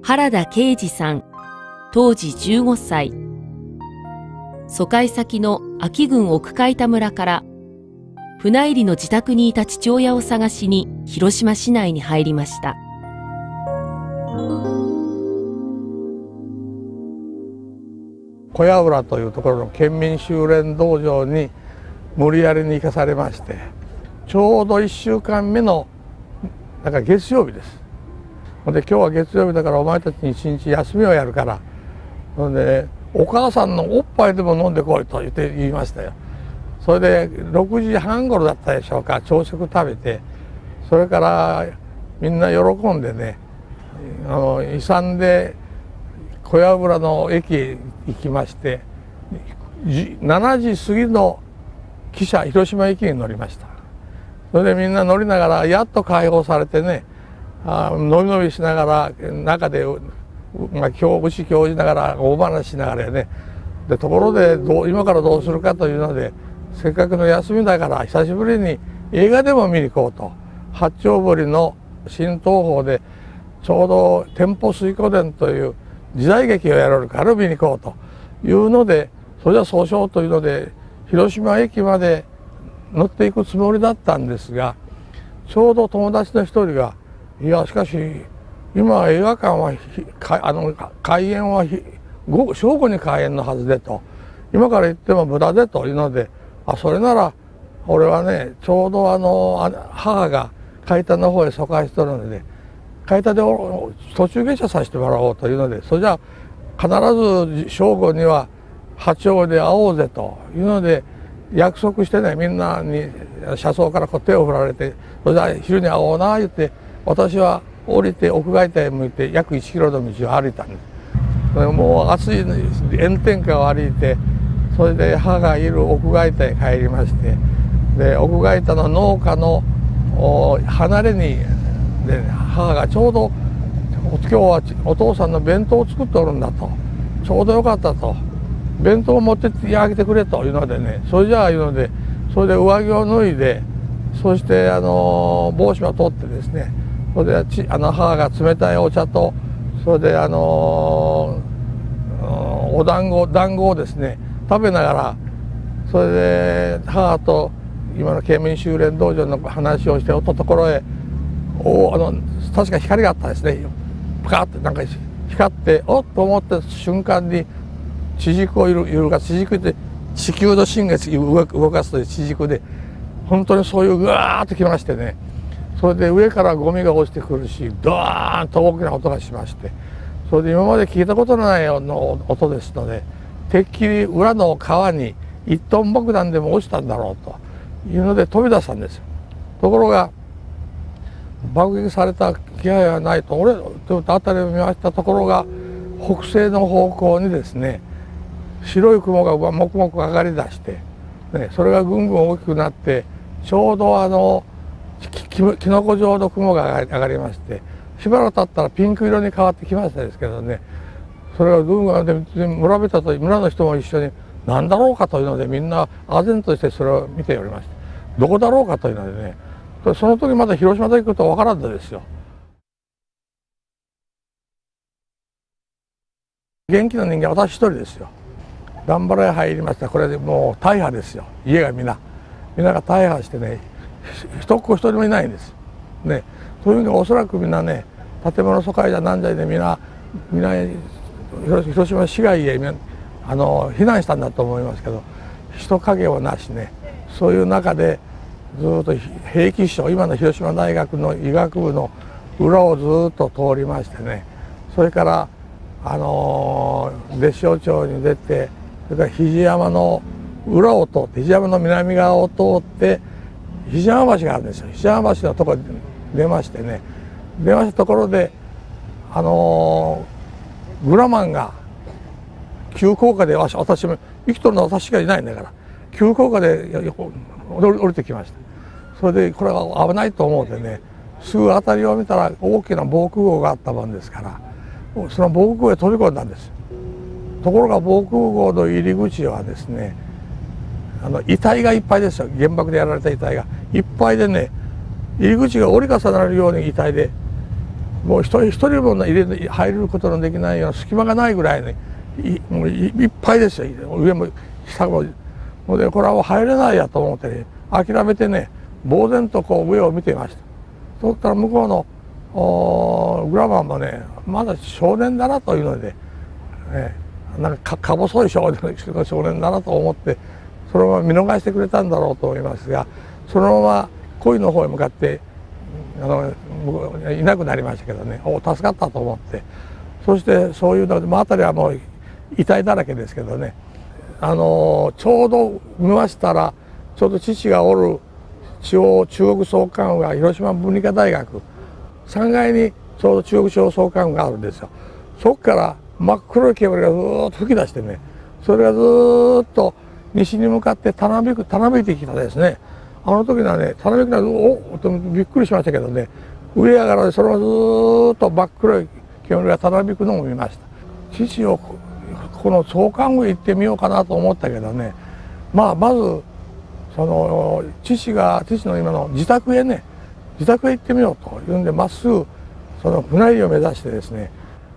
原田啓二さん、当時15歳。疎開先の安芸郡奥海田村から船入りの自宅にいた父親を探しに広島市内に入りました。小屋浦というところの県民修練道場に無理やりに行かされまして、ちょうど1週間目の月曜日です。で、今日は月曜日だからお前たちに一日休みをやるから、でお母さんのおっぱいでも飲んでこいと言いましたよ。それで6時半頃だったでしょうか、朝食食べて、それからみんな喜んでね、勇んで小屋浦の駅へ行きまして、7時過ぎの汽車広島駅に乗りました。それでみんな乗りながらやっと解放されてね、のびのびしながら中で牛教じながら大話しながらね、でところで今からどうするかというので、せっかくの休みだから久しぶりに映画でも見に行こうと、八丁堀の新東宝でちょうど「天保水湖伝」という時代劇をやられるから見に行こうというので、それじゃそうしようというので広島駅まで乗っていくつもりだったんですが、ちょうど友達の一人が「いやしかし今映画館は開演は正午に開演のはずで」と「今から行っても無駄で」というので、それなら俺はね、ちょうど母が海田の方へ疎開してるので、海田で途中下車させてもらおうというので、それじゃ必ず正午には八丁で会おうぜというので約束してね、みんなに車窓から手を振られて、それじゃ昼に会おうな言って、私は降りて屋外帯へ向いて約1キロの道を歩いたんです。もう暑い炎天下を歩いて、それで母がいる屋外帯へ帰りまして、で屋外帯の農家の離れにで、母がちょうど「今日はお父さんの弁当を作っておるんだ」と「ちょうどよかった」と「弁当を持ってってあげてくれ」というのでね、それじゃあいうので、それで上着を脱いで、そして帽子を取ってですね、それで母が冷たいお茶と、それで団子をですね食べながら、それで母と今の県民修練道場の話をしておったところへ、確か光があったですね。パカッて光って、おっと思った瞬間に地軸を揺るがす、地軸って地球の新月動かすという地軸で、本当にそういうぐわーっときましてね、それで上からゴミが落ちてくるし、ドーンと大きな音がしまして、それで今まで聞いたことのない音ですので、てっきり裏の川に1トン爆弾でも落ちたんだろうというので飛び出したんですよ。ところが爆撃された気配はないと、俺辺りを見ましたところが、北西の方向にですね白い雲がもくもく上がりだして、ね、それがぐんぐん大きくなって、ちょうどキノコ状の雲が上がりまして、しばらく経ったらピンク色に変わってきましたですけどね、それがぐんぐんで村の人も一緒に何だろうかというので、みんな唖然としてそれを見ておりまして、どこだろうかというのでね、その時まだ広島で行くと分からんのですよ。元気な人間は私一人ですよ。頑張れ入りました。これでもう大破ですよ。家が皆が大破してね、一人もいないんですね。そういう意味でおそらくみんなね、建物疎開じゃなんじゃいでみんな広島市街へ避難したんだと思いますけど、人影はなしね。そういう中でずっと兵器所、今の広島大学の医学部の裏をずっと通りましてね、それから別所町に出て、それから肘山の裏を通って、肘山の南側を通って肘山橋があるんですよ。肘山橋のところに出ましてね、出ましたところでグラマンが急降下で、私も生きとるのは私しかいないんだから、急降下で降りてきました。それでこれは危ないと思うてね、すぐ辺りを見たら大きな防空壕があったもんですから、その防空壕へ飛び込んだんです。ところが防空壕の入り口はですね、遺体がいっぱいですよ。原爆でやられた遺体がいっぱいでね、入り口が折り重なるように遺体でもう一人も入ることのできないような隙間がないぐらいにもういっぱいですよ。上も下も。でこれはもう入れないやと思ってね、諦めてね、呆然とこう上を見ていました。そしたら向こうのグラバーもね、まだ少年だなというので、なんか細い少年だなと思って、そのまま見逃してくれたんだろうと思いますが、そのまま鯉の方へ向かっていなくなりましたけどね、助かったと思って、そしてそういうので、辺りはもう遺体だらけですけどね、ちょうど見ましたら、ちょうど父がおる中国総監部が広島文理科大学3階にちょうど中国地方総監部があるんですよ。そこから真っ黒い煙がずーっと吹き出してね、それがずーっと西に向かってたなびいてきたですね。あの時はね、たなびきなおっとびっくりしましたけどね、上やからそれがずーっと真っ黒い煙がたなびくのも見ました。父をこの総監部へ行ってみようかなと思ったけどね、まずその父の今の自宅へ行ってみようというんで、まっすぐその船入りを目指してですね、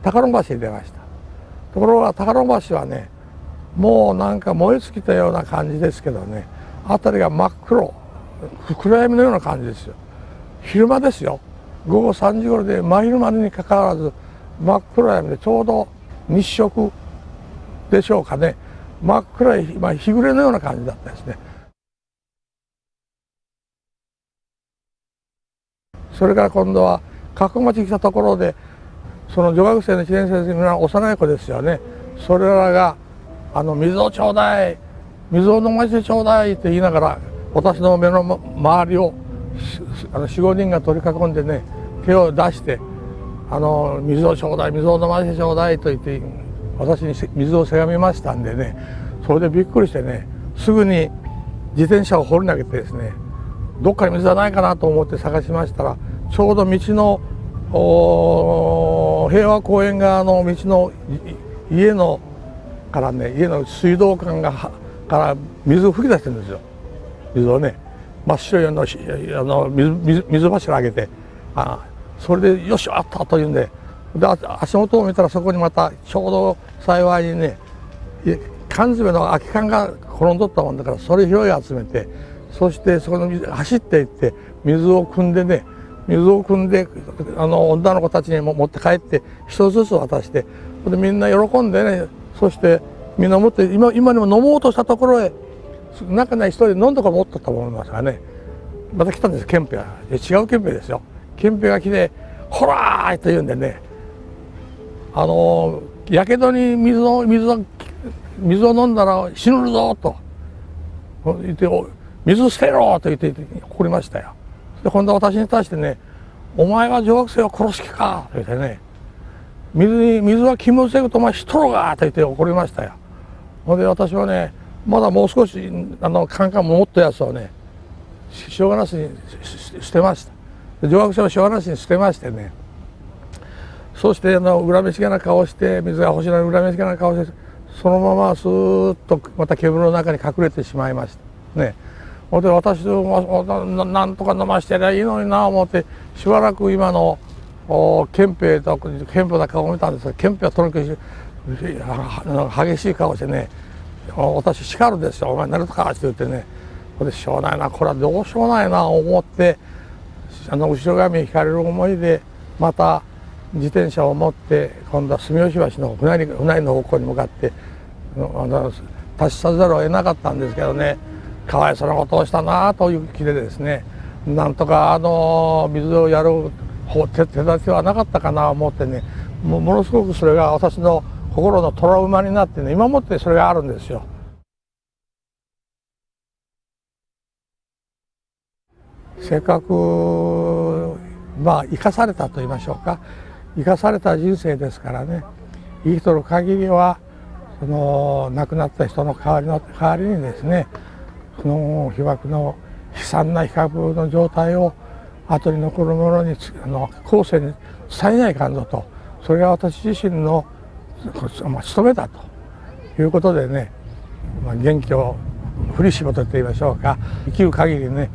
高野橋に出ました。ところが高野橋はね、もうなんか燃え尽きたような感じですけどね、辺りが真っ暗闇のような感じですよ。昼間ですよ。午後3時頃で真昼間にかかわらず真っ暗闇で、ちょうど日食でしょうかね、真っ暗い、日暮れのような感じだったですね。それから今度は加古町に来たところで、その女学生の1年生の幼い子ですよね、それらが水をちょうだい、水を飲ませてちょうだいって言いながら、私の目の周りを4、5人が取り囲んでね、手を出して水をちょうだい、水を飲ませてちょうだいと言って私に水をせがみましたんでね、それでびっくりしてね、すぐに自転車を放り投げてですね、どっかに水はないかなと思って探しましたら、ちょうど道の平和公園側の道の家の水道管から水を吹き出してるんですよ。水をね、真っ白い水柱上げて、それでよしあったというんで、足元を見たらそこにまたちょうど幸いにね、缶詰の空き缶が転んどったもんだから、それ拾い集めて、そしてそこの水走っていって水を汲んで女の子たちにも持って帰って一つずつ渡して、でみんな喜んでね、そしてみんな持って今にも飲もうとしたところへ、中に一人飲んだから持っとったと思いますがね、また来たんです、憲兵が。違う憲兵ですよ。憲兵が来て「ほらー!」と言うんでね、やけどに水を飲んだら死ぬぞと言って「水捨てろ!」と言って怒りましたよ。で今度は私に対してね「お前が女学生を殺す気か!」と言ってね「水は気もせぐとお前しとろが!」と言って怒りましたよ。ほんで私はね、まだもう少しカンカンも持ったやつをね、しょうがなしに捨てました。女学生をしょうがなしに捨てましてね、そして恨めしげな顔して、水が欲しいのに恨めしげな顔して、そのままスーッとまた煙の中に隠れてしまいましたね。ほんで私もなんとか飲ましてやりゃいいのにな思って、しばらく今の憲兵の顔を見たんですが、憲兵はとにかく激しい顔してね、私叱るですよ、お前寝るとかって言ってね、これしょうがないな、これはどうしようもないな思って、後ろ髪引かれる思いでまた自転車を持って今度は住吉橋の船入の方向に向かって立ち去ざるを得なかったんですけどね、かわいそうなことをしたなという気でですね、なんとか水をやる手立てはなかったかなと思ってね、ものすごくそれが私の心のトラウマになってね、今もってそれがあるんですよ。せっかく生かされたと言いましょうか、生かされた人生ですからね、生きとる限りはその亡くなった人の代わりにですね、その被爆の悲惨な被爆の状態を後に残る者に後世に伝えないかんぞと、それが私自身の務めだということでね、元気を振り絞ってと言いましょうか、生きる限りね、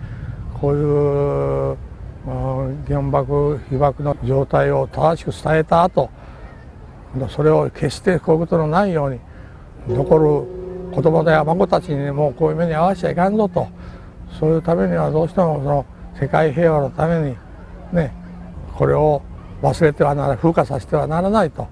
こういう原爆被爆の状態を正しく伝えた後、それを決してこういうことのないように残る子供や孫たちにもうこういう目に遭わしちゃいかんぞと、そういうためにはどうしてもその世界平和のためにね、これを忘れてはならない、風化させてはならないと。